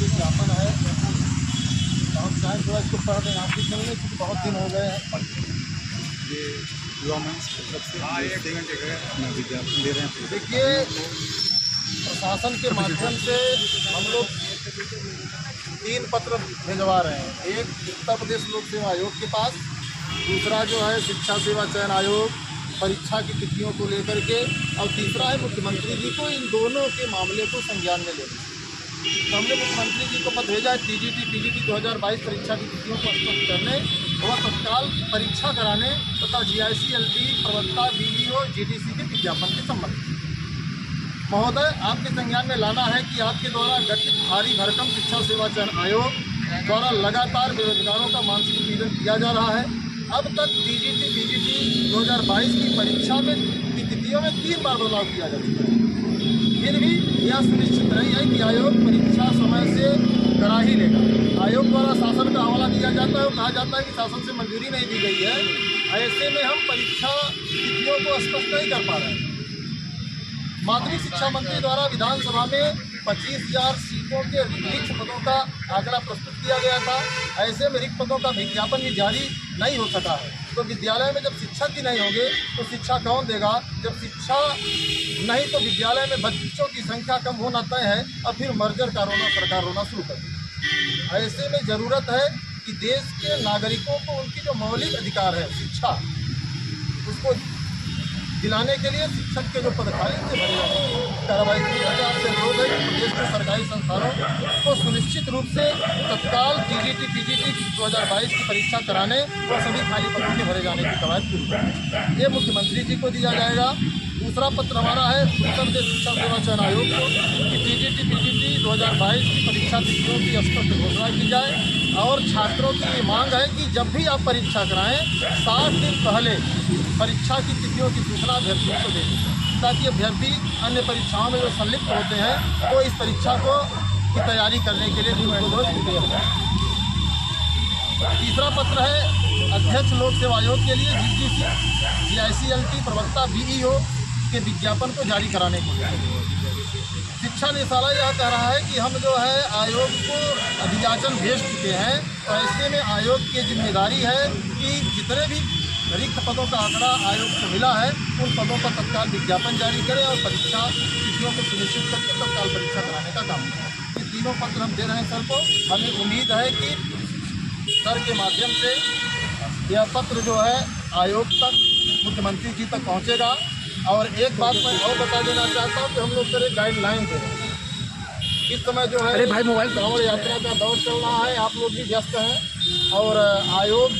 विज्ञापन है, हम चाहें थोड़ा इसको पढ़ दें आपकी सुनने, क्योंकि बहुत दिन हो गए हैं। ये युवा मंच की तरफ से अपना विज्ञापन दे रहे हैं। देखिए, प्रशासन के माध्यम से हम लोग 3 पत्र भिजवा रहे हैं। एक उत्तर प्रदेश लोक सेवा आयोग के पास, दूसरा जो है शिक्षा सेवा चयन आयोग परीक्षा की तिथियों को लेकर के, और तीसरा है मुख्यमंत्री जी को इन दोनों के मामले को संज्ञान में लेना। तो हमने मुख्यमंत्री जी को पत्र भेजा है टीजीटी पीजीटी 2022 परीक्षा की तिथियों को स्पष्ट करने और तत्काल परीक्षा कराने तथा जीआईसी-एलटी प्रवक्ता बीईओ जीडीसी के विज्ञापन के संबंध में। महोदय, आपके संज्ञान में लाना है कि आपके द्वारा गठित भारी भरकम शिक्षा सेवा चयन आयोग द्वारा लगातार बेरोजगारों का मानसिक उत्पीड़न किया जा रहा है। अब तक टीजीटी पीजीटी 2022 की परीक्षा में तिथियों में 3 बार बदलाव किया जा चुका है। फिर भी यह सुनिश्चित नहीं है कि आयोग परीक्षा समय से करा ही लेगा। आयोग द्वारा शासन का हवाला दिया जाता है और कहा जाता है कि शासन से मंजूरी नहीं दी गई है। ऐसे में हम परीक्षा तिथियों को स्पष्ट नहीं कर पा रहे हैं। माध्यमिक शिक्षा मंत्री द्वारा विधानसभा में 25,000 सीटों के रिक्त पदों का आंकड़ा प्रस्तुत किया गया था। ऐसे में रिक्त पदों का विज्ञापन भी जारी नहीं हो सका है। तो विद्यालय में जब शिक्षक ही नहीं होंगे तो शिक्षा कौन देगा? जब शिक्षा नहीं तो विद्यालय में बच्चों की संख्या कम होना तय है और फिर मर्जर का रोना सरकार रोना शुरू कर दी। ऐसे में ज़रूरत है कि देश के नागरिकों को उनकी जो मौलिक अधिकार है शिक्षा, उसको दिलाने के लिए शिक्षक के जो पद खाली से भरे जाने की कार्रवाई की जाए। आपसे अनुरोध है कि प्रदेश के सरकारी संस्थानों को सुनिश्चित रूप से तत्काल टीजीटी पीजीटी 2022 की परीक्षा कराने और सभी खाली पदों के भरे जाने की कवायद पूरी करें। ये मुख्यमंत्री जी को दिया जाएगा। दूसरा पत्र हमारा है उत्तर प्रदेश शिक्षा सेवा चयन आयोग को कि टीजीटी पीजीटी 2022 की परीक्षा तिथियों की स्पष्ट घोषणा की जाए और छात्रों की ये मांग है कि जब भी आप परीक्षा कराएं 60 दिन पहले परीक्षा की तिथियों की सूचना अभ्यर्थियों को दें, ताकि अभ्यर्थी अन्य परीक्षाओं में जो संलिप्त होते हैं वो इस परीक्षा को की तैयारी करने के लिए तैयार हैं। तीसरा पत्र है अध्यक्ष लोक सेवा आयोग के लिए जीडीसी जीआईसी-एलटी प्रवक्ता बीईओ के विज्ञापन को जारी कराने को लिए। शिक्षा निदेशालय यह कह रहा है कि हम जो है आयोग को अभियाचन भेज चुके हैं, तो ऐसे में आयोग की जिम्मेदारी है कि जितने भी रिक्त पदों का आंकड़ा आयोग को मिला है उन पदों पर तत्काल विज्ञापन जारी करें और परीक्षा तिथियों को सुनिश्चित करके तत्काल परीक्षा कराने का काम करें। ये तीनों पत्र हम दे रहे हैं सर को। हमें उम्मीद है कि सर के माध्यम से यह पत्र जो है आयोग तक, मुख्यमंत्री जी तक पहुँचेगा। और एक बात मैं और बता देना चाहता हूँ कि हम लोग सर एक गाइडलाइन दे रहे हैं। इस समय जो है कांवड़ यात्रा का दौर चल रहा है, आप लोग भी व्यस्त हैं और आयोग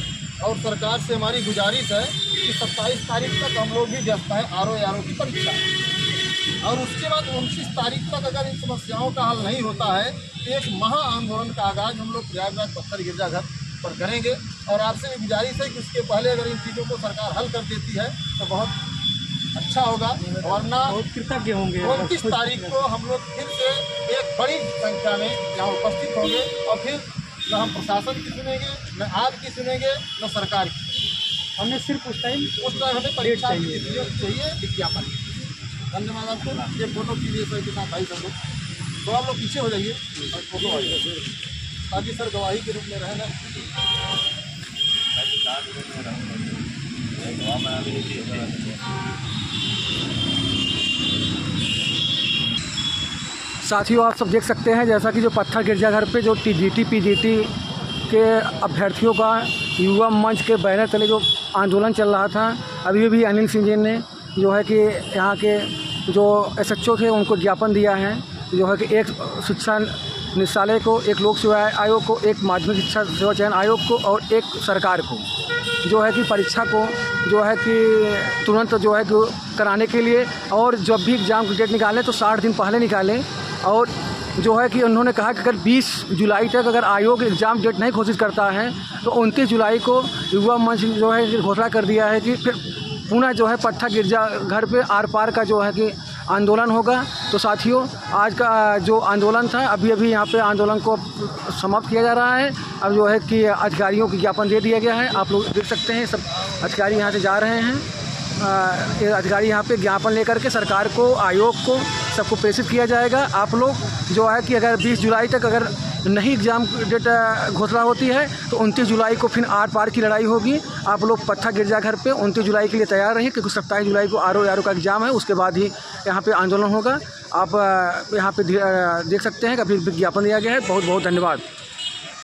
और सरकार से हमारी गुजारिश है कि 27 तारीख तक हम लोग भी व्यस्त हैं आरओ की परीक्षा, और उसके बाद 29 तारीख तक अगर इन समस्याओं का हल नहीं होता है तो एक महा आंदोलन का आगाज़ हम लोग प्रयागराज पत्थर गिरजाघर पर करेंगे। और आपसे भी गुजारिश है कि उसके पहले अगर इन चीज़ों को सरकार हल कर देती है तो बहुत अच्छा होगा, वरना कृतज्ञ होंगे। 29 तारीख को हम लोग फिर से एक बड़ी संख्या में यहाँ उपस्थित होंगे और फिर न हम प्रशासन की सुनेंगे, न आपकी सुनेंगे, न सरकार की। हमने सिर्फ उस टाइम हमें परीक्षा चाहिए विज्ञापन। धन्यवाद आपको। ये फोटो कीजिए सर के साथ भाई सब लोग, तो आप लोग पीछे हो जाइए और फोटो आइए ताकि सर गवाही के रूप में रहे ना। साथियों, आप सब देख सकते हैं जैसा कि जो पत्थर गिरजाघर पे जो टीजीटी पीजीटी के अभ्यर्थियों का युवा मंच के बैनर तले जो आंदोलन चल रहा था, अभी भी अनिल सिंह जी ने जो है कि यहाँ के जो एसएचओ थे उनको ज्ञापन दिया है, जो है कि एक शिक्षा निदेशालय को, एक लोक सेवा आयोग को, एक माध्यमिक शिक्षा सेवा चयन आयोग को और एक सरकार को जो है कि परीक्षा को जो है कि तुरंत जो है कि कराने के लिए, और जब भी एग्ज़ाम की डेट निकालें तो 60 दिन पहले निकालें। और जो है कि उन्होंने कहा कि अगर 20 जुलाई तक अगर आयोग एग्ज़ाम डेट नहीं घोषित करता है तो 29 जुलाई को युवा मंच जो है घोषणा कर दिया है कि फिर पुनः जो है पत्थर गिरजाघर पे आर पार का जो है कि आंदोलन होगा। तो साथियों, आज का जो आंदोलन था अभी यहाँ पे आंदोलन को समाप्त किया जा रहा है। अब जो है कि अधिकारियों को ज्ञापन दे दिया गया है, आप लोग देख सकते हैं सब अधिकारी यहाँ से जा रहे हैं। अधिकारी यहाँ पे ज्ञापन लेकर के सरकार को, आयोग को, सबको प्रेषित किया जाएगा। आप लोग जो है कि अगर 20 जुलाई तक अगर नहीं एग्ज़ाम डेट घोषणा होती है तो 29 जुलाई को फिर आर पार की लड़ाई होगी। आप लोग पत्थर गिरजाघर पे 29 जुलाई के लिए तैयार रहिए, क्योंकि 27 जुलाई को आर का एग्ज़ाम है, उसके बाद ही यहाँ पे आंदोलन होगा। आप यहाँ पे देख सकते हैं कि अभी विज्ञापन दिया गया है। बहुत बहुत धन्यवाद।